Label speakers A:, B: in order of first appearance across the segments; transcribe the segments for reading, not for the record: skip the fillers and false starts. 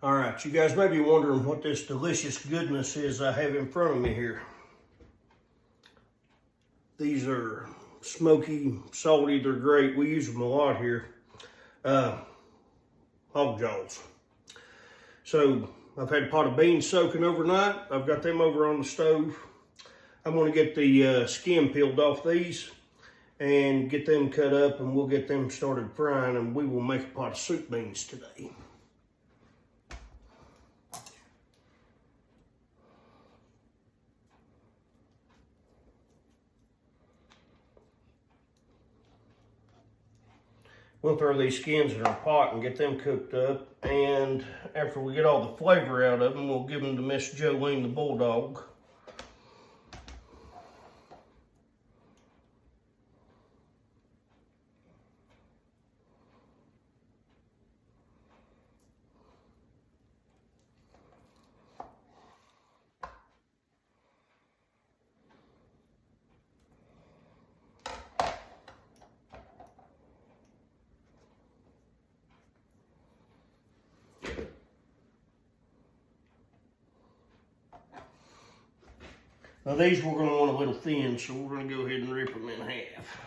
A: All right, you guys may be wondering what this delicious goodness is I have in front of me here. These are smoky, salty, they're great. We use them a lot here. Hog jaws. So I've had a pot of beans soaking overnight. I've got them over on the stove. I'm going to get the skin peeled off these and get them cut up, and we'll get them started frying, and we will make a pot of soup beans today. We'll throw these skins in our pot and get them cooked up, and after we get all the flavor out of them, we'll give them to Miss Jolene the Bulldog. Now these we're going to want a little thin, so we're going to go ahead and rip them in half.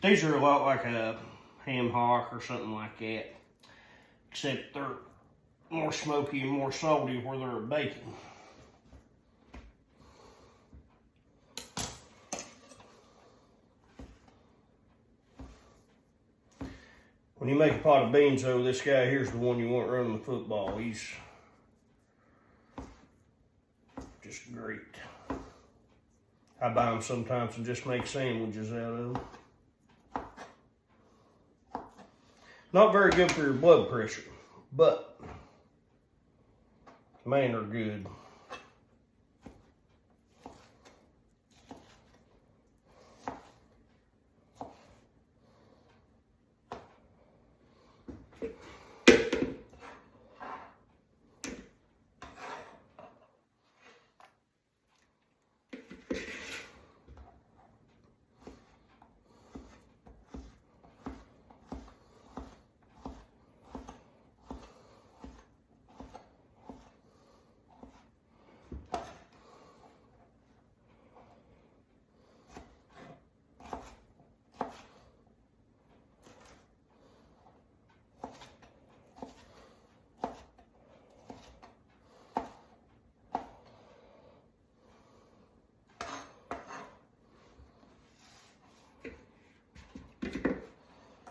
A: These are a lot like a ham hock or something like that, except they're more smoky and more salty where they're baking. When you make a pot of beans, though, this guy here's the one you want running the football. He's just great. I buy them sometimes and just make sandwiches out of them. Not very good for your blood pressure, but man, they're good.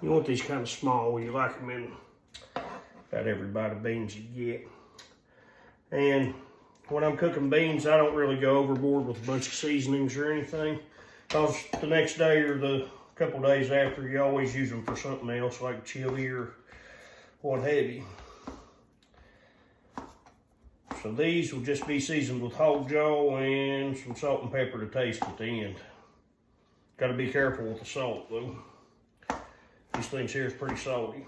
A: You want these kind of small. You like them in about every bite of beans you get. And when I'm cooking beans, I don't really go overboard with a bunch of seasonings or anything, because the next day or the couple days after, you always use them for something else, like chili or what have you. So these will just be seasoned with hog jaw and some salt and pepper to taste at the end. Got to be careful with the salt, though. These things here is pretty salty.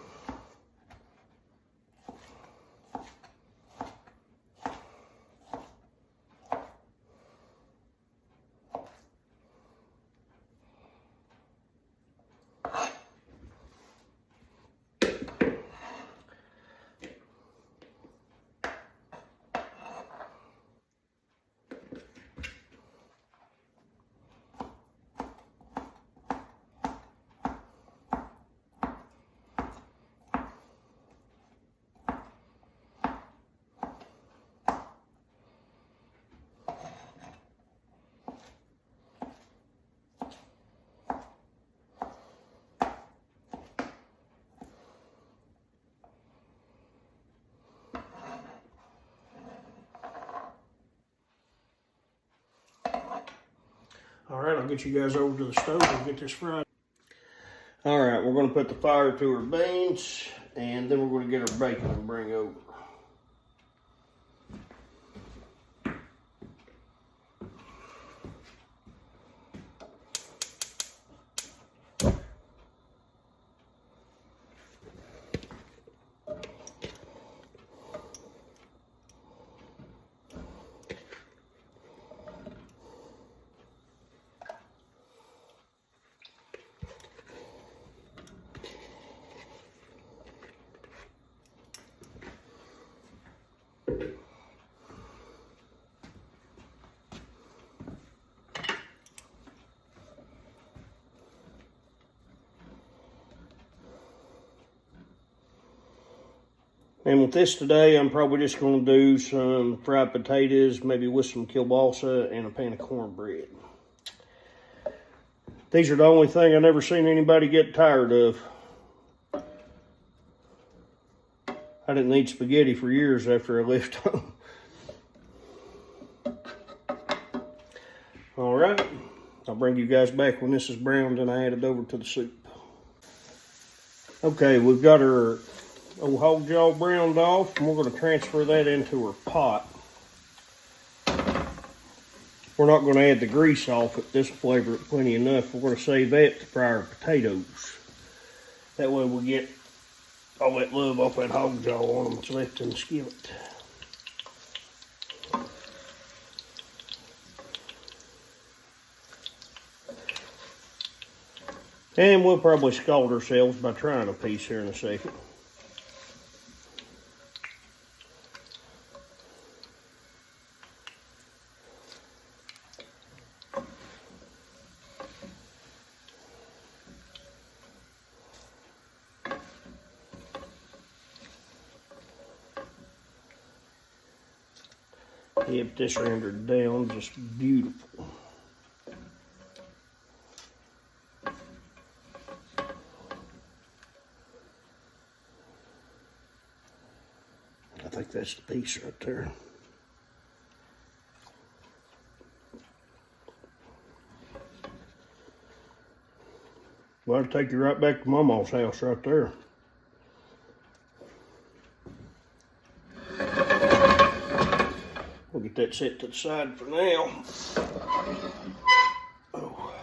A: All right, I'll get you guys over to the stove and get this fried. All right, we're going to put the fire to our beans, and then we're going to get our bacon and bring over. And with this today, I'm probably just going to do some fried potatoes, maybe with some kielbasa and a pan of cornbread. These are the only thing I've never seen anybody get tired of. I didn't eat spaghetti for years after I left home. All right, I'll bring you guys back when this is browned and I add it over to the soup. Okay, we've got our old hog jaw browned off, and we're going to transfer that into our pot. We're not going to add the grease off it. This will flavor it plenty enough. We're going to save that to fry our potatoes. That way we'll get all that love off that hog jaw on them that's left in the skillet. And we'll probably scald ourselves by trying a piece here in a second. Yep, this rendered down just beautiful. I think that's the piece right there. Well, I'll take you right back to Mama's house right there. We'll get that set to the side for now. Oh.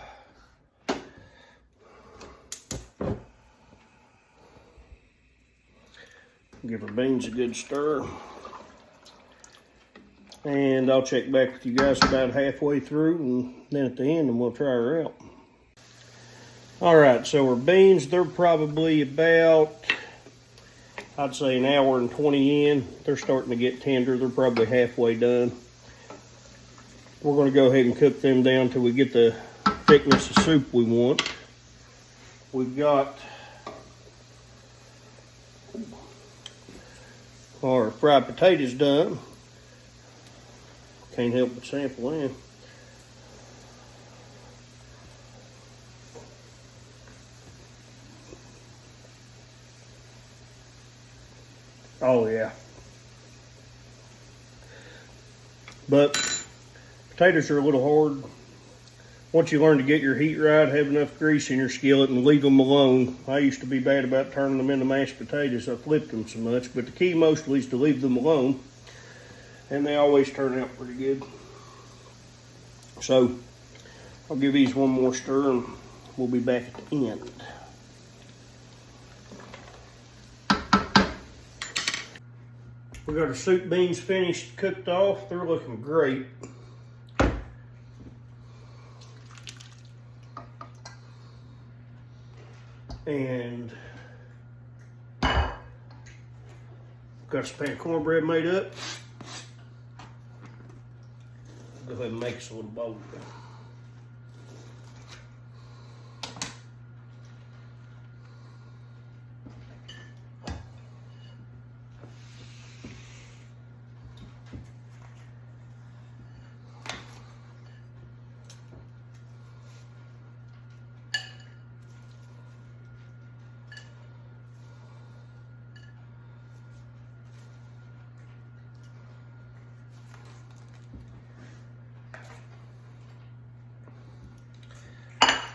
A: Give our beans a good stir. And I'll check back with you guys about halfway through, and then at the end, and we'll try her out. All right, so our beans, they're probably about, I'd say, an hour and 20 in. They're starting to get tender. They're probably halfway done. We're going to go ahead and cook them down till we get the thickness of soup we want. We've got our fried potatoes done. Can't help but sample in. Oh yeah. But potatoes are a little hard. Once you learn to get your heat right, have enough grease in your skillet, and leave them alone. I used to be bad about turning them into mashed potatoes. I flipped them so much, but the key mostly is to leave them alone, and they always turn out pretty good. So I'll give these one more stir, and we'll be back at the end. We got our soup beans finished, cooked off. They're looking great. And got some pan of cornbread made up. Go ahead and make us a little bowl.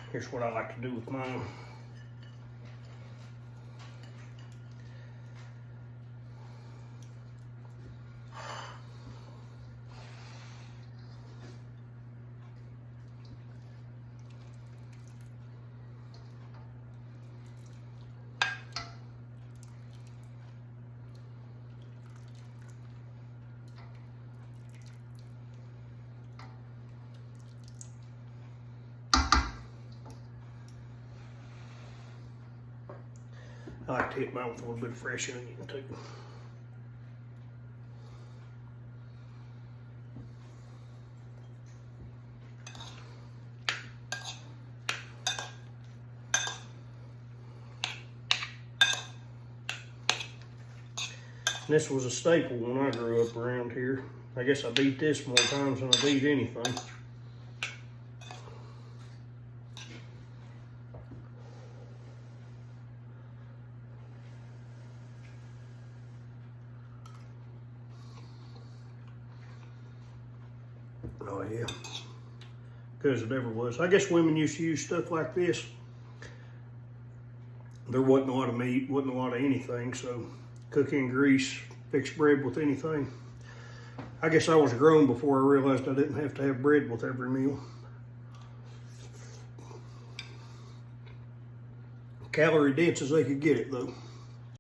A: Here's what I like to do with mine. I like to hit mine with a little bit of fresh onion too. And this was a staple when I grew up around here. I guess I've eat this more times than I've eat anything. Oh yeah, good as it ever was. I guess women used to use stuff like this. There wasn't a lot of meat, wasn't a lot of anything, so cook in grease, fix bread with anything. I guess I was grown before I realized I didn't have to have bread with every meal. Calorie dense as they could get it though.